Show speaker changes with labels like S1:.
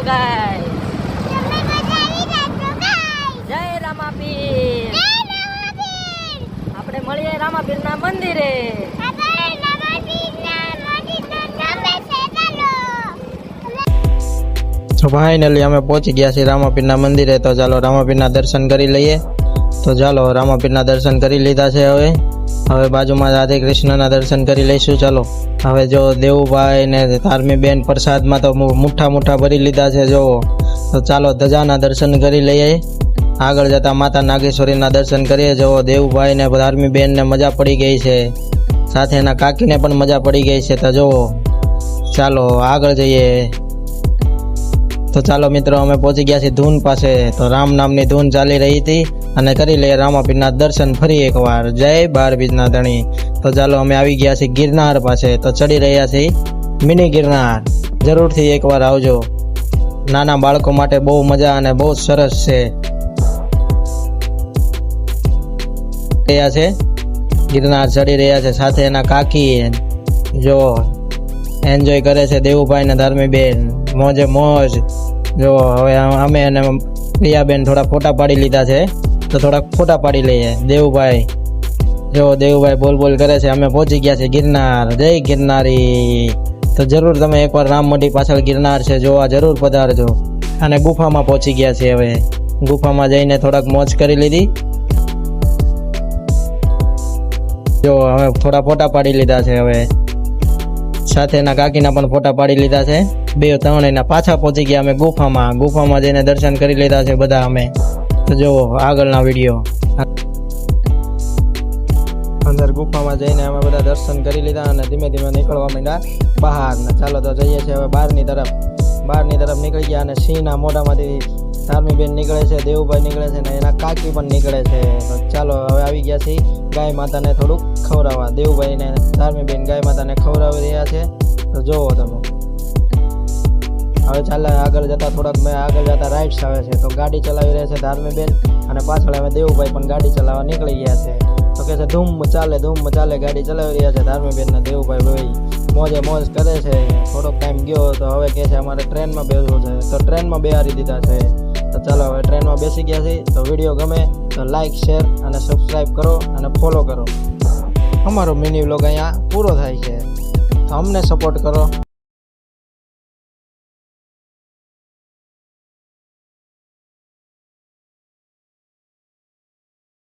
S1: ગાય જય રામાપીર. આપણે મળીએ રામાપીરના મંદિરે.
S2: તો ફાઇનલી અમે પહોંચી ગયા છીએ રામાપીરના મંદિરે. તો ચાલો રામાપીરના દર્શન કરી લઈએ. તો ચાલો રામાપીરના દર્શન કરી લીધા છે. હવે બાજુમાં રાધે કૃષ્ણના દર્શન કરી લઈશું. ચાલો હવે જો દેવુભાઈ ને ધાર્મીબેન પ્રસાદમાં તો મુઠ્ઠા ભરી લીધા છે. જો તો ચાલો ધજાના દર્શન કરી લઈએ. આગળ જતા માતા નાગેશ્વરીના દર્શન કરીએ. જો દેવુભાઈ ને ધાર્મીબેન ને મજા પડી ગઈ છે, સાથે એના કાકીને પણ મજા પડી ગઈ છે. તો જુઓ ચાલો આગળ જઈએ. તો ચાલો મિત્રો અમે પહોંચી ગયા છીએ ધૂન પાસે. તો રામ નામની ધૂન ચાલી રહી હતી અને કરી લઈએ રામાપીરના દર્શન ફરી એકવાર. જય 12 બીજના ધણી. તો ચાલો અમે આવી ગયા છીએ ગિરનાર પાસે. તો ચડી રહ્યા છીએ મિની ગિરનાર. જરૂરથી એકવાર આવજો. નાના બાળકો માટે બહુ મજા અને બહુ સરસ છે. ગિરનાર ચડી રહ્યા છે, સાથે એના કાકી જો એન્જોય કરે છે. દેવુભાઈ ને ધાર્મીબેન મોજે મોજ. જો હવે અમે અને પ્રિયાબેન થોડા ફોટા પાડી લીધા છે, તો થોડાક ફોટા પાડી લઈએ. દેવુભાઈ જો દેવુભાઈ બોલ કરે છે. અમે પહોંચી ગયા છે ગિરનાર. જય ગિરનારી. તો જરૂર તમે એકવાર રામમઢી પાછળ ગિરનાર છે જોવા જરૂર પધારજો. અને ગુફામાં પહોંચી ગયા છે. હવે ગુફામાં જઈને થોડાક મોજ કરી લીધી. જો હવે થોડા ફોટા પાડી લીધા છે. હવે સાથે એના કાકીના પણ ફોટા પાડી લીધા છે. 2-3 એના પાછા પહોંચી ગયા અમે ગુફામાં જઈને દર્શન કરી લીધા છે બધા અમે. તો જો આગળના વિડીયો. અંદર ગુફામાં જઈને અમે બધા દર્શન કરી લીધા અને ધીમે ધીમે નીકળવા માંડ્યા બહાર. ને ચાલો તો જઈએ છીએ હવે બહારની તરફ નીકળી ગયા. અને સિંહના મોઢામાંથી ધાર્મીબેન નીકળે છે, દેવુભાઈ નીકળે છે ને એના કાકી પણ નીકળે છે. તો ચાલો હવે આવી ગયા છીએ ગાય માતાને થોડુંક ખવડાવવા. દેવુભાઈ ને ધાર્મીબેન ગાય માતાને ખવડાવી રહ્યા છે. તો જોવો તમે. હવે ચાલે આગળ જતા રાઇડ્સ આવે છે. તો ગાડી ચલાવી રહ્યા છે ધાર્મીબેન અને પાછળ હવે દેવુભાઈ પણ ગાડી ચલાવવા નીકળી ગયા છે. તો કહે છે ધૂમ ચાલે ગાડી ચલાવી રહ્યા છે ધાર્મીબેન ને દેવુભાઈ ભાઈ મોજે મોજ કરે છે. થોડોક ટાઈમ ગયો તો હવે કહે છે અમારે ટ્રેનમાં બેસવું છે. તો ટ્રેનમાં બેહારી દીધા છે. તો ચાલો હવે ટ્રેનમાં બેસી ગયા છે. તો વિડીયો ગમે તો લાઈક, શેર અને સબસ્ક્રાઈબ કરો અને ફોલો કરો. અમારો મિની વ્લોગ અહીંયા પૂરો થાય છે. તો અમને સપોર્ટ કરો.